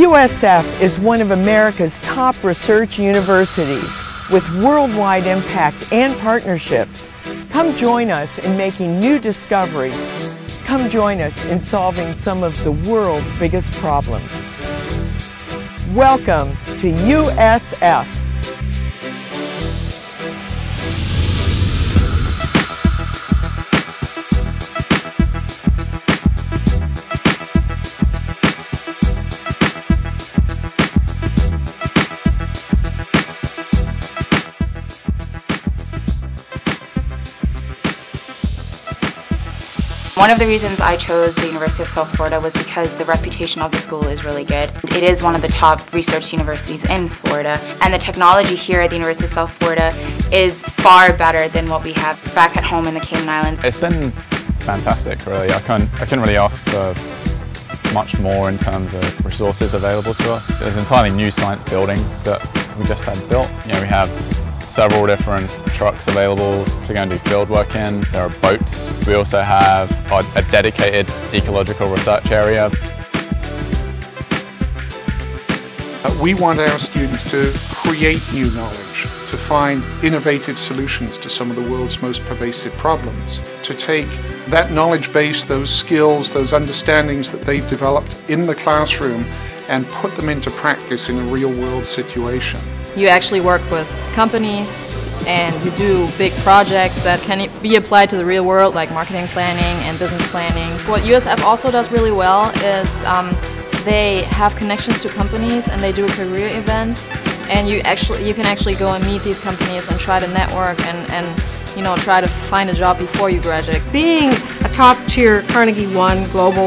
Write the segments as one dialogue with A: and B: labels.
A: USF is one of America's top research universities with worldwide impact and partnerships. Come join us in making new discoveries. Come join us in solving some of the world's biggest problems. Welcome to USF.
B: One of the reasons I chose the University of South Florida was because the reputation of the school is really good. It is one of the top research universities in Florida, and the technology here at the University of South Florida is far better than what we have back at home in the Cayman Islands.
C: It's been fantastic, really. I couldn't really ask for much more in terms of resources available to us. There's an entirely new science building that we just had built. You know, we have several different trucks available to go and do field work in. There are boats. We also have a dedicated ecological research area.
D: We want our students to create new knowledge, to find innovative solutions to some of the world's most pervasive problems, to take that knowledge base, those skills, those understandings that they've developed in the classroom and put them into practice in a real-world situation.
E: You actually work with companies and you do big projects that can be applied to the real world, like marketing planning and business planning. What USF also does really well is they have connections to companies and they do career events, and you can actually go and meet these companies and try to network and you know, try to find a job before you graduate.
F: Being a top-tier Carnegie One global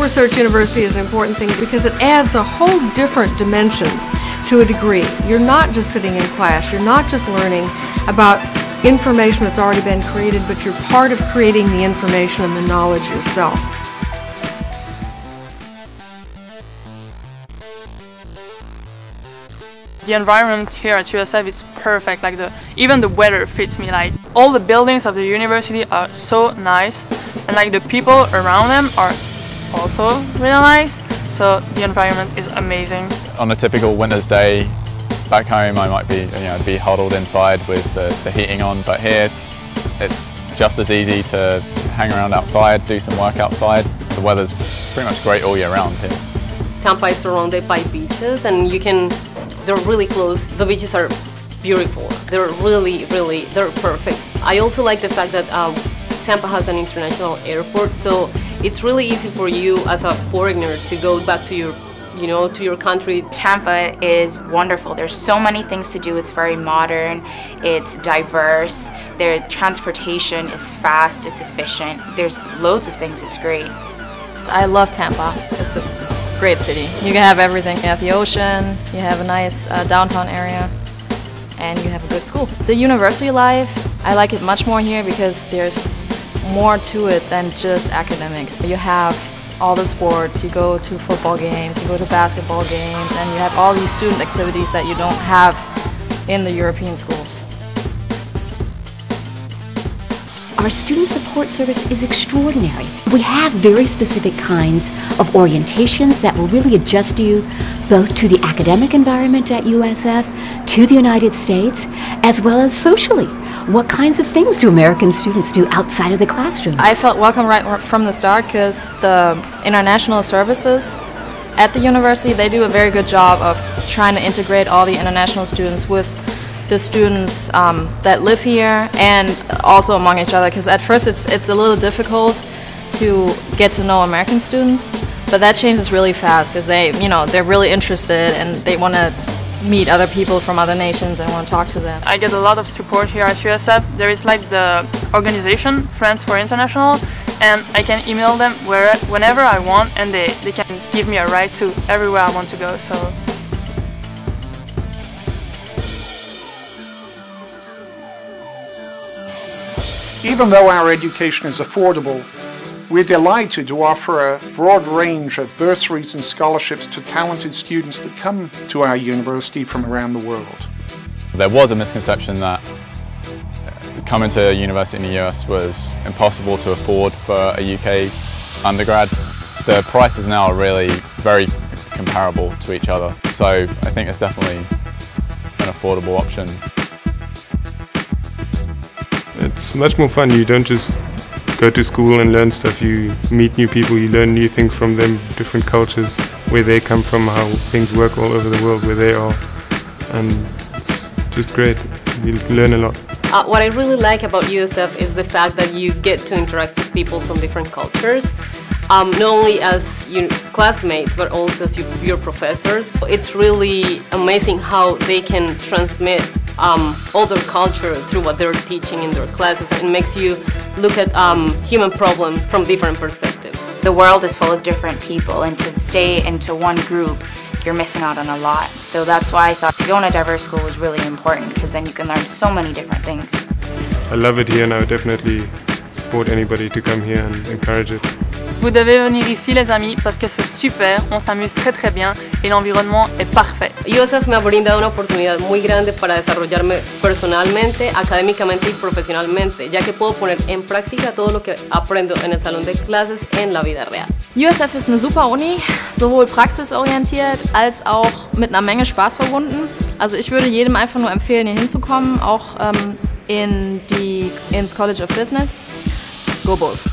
F: research university is an important thing because it adds a whole different dimension to a degree. You're not just sitting in class, you're not just learning about information that's already been created, but you're part of creating the information and the knowledge yourself.
G: The environment here at USF is perfect. Like even the weather fits me. Like all the buildings of the university are so nice, and like the people around them are also really nice. So the environment is amazing. On a typical winter's day back home, I might be huddled inside with the heating on, but here it's just as easy to hang around outside, do some work outside. The weather's pretty much great all year round here.
H: Tampa is surrounded by beaches, and they're really close. The beaches are beautiful. They're they're perfect. I also like the fact that Tampa has an international airport, so it's really easy for you as a foreigner to go back to your country.
B: Tampa is wonderful. There's so many things to do. It's very modern, it's diverse, their transportation is fast, it's efficient. There's loads of things, it's great.
E: I love Tampa. It's a great city. You can have everything. You have the ocean, you have a nice downtown area, and you have a good school. The university life, I like it much more here because there's more to it than just academics. You have all the sports, you go to football games, you go to basketball games, and you have all these student activities that you don't have in the European schools.
I: Our student support service is extraordinary. We have very specific kinds of orientations that will really adjust you both to the academic environment at USF, to the United States, as well as socially. What kinds of things do American students do outside of the classroom?
E: I felt welcome right from the start because the international services at the university, they do a very good job of trying to integrate all the international students with the students that live here and also among each other, because at first it's a little difficult to get to know American students, but that changes really fast because they're really interested and they want to meet other people from other nations and want to talk to them.
G: I get a lot of support here at USF. There is like the organization Friends for International, and I can email them whenever I want, and they can give me a ride to everywhere I want to go. So
D: even though our education is affordable, we're delighted to offer a broad range of bursaries and scholarships to talented students that come to our university from around the world.
C: There was a misconception that coming to a university in the US was impossible to afford for a UK undergrad. The prices now are really very comparable to each other. So I think it's definitely an affordable option.
J: It's much more fun. You don't just go to school and learn stuff. You meet new people, you learn new things from them, different cultures, where they come from, how things work all over the world, where they are. And it's just great. You learn a lot.
H: What I really like about USF is the fact that you get to interact with people from different cultures, not only as your classmates but also as your professors. It's really amazing how they can transmit all their culture through what they're teaching in their classes. It makes you look at human problems from different perspectives.
B: The world is full of different people, and to stay into one group, you're missing out on a lot. So that's why I thought to go in a diverse school was really important, because then you can learn so many different things.
J: I love it here and I would definitely support anybody to come here and encourage it.
G: Vous devez venir ici les amis parce que c'est super, on s'amuse très bien et l'environnement est parfait.
H: USF me ha brindado una oportunidad muy grande para desarrollarme personalmente, académicamente y profesionalmente, ya que puedo poner en práctica todo lo que aprendo en el salón de clases en la vida real.
E: USF ist eine super Uni, sowohl praxisorientiert als auch mit einer Menge Spaß verbunden. Also ich würde jedem einfach nur empfehlen, hier hinzukommen, auch ins College of Business. Go Bulls!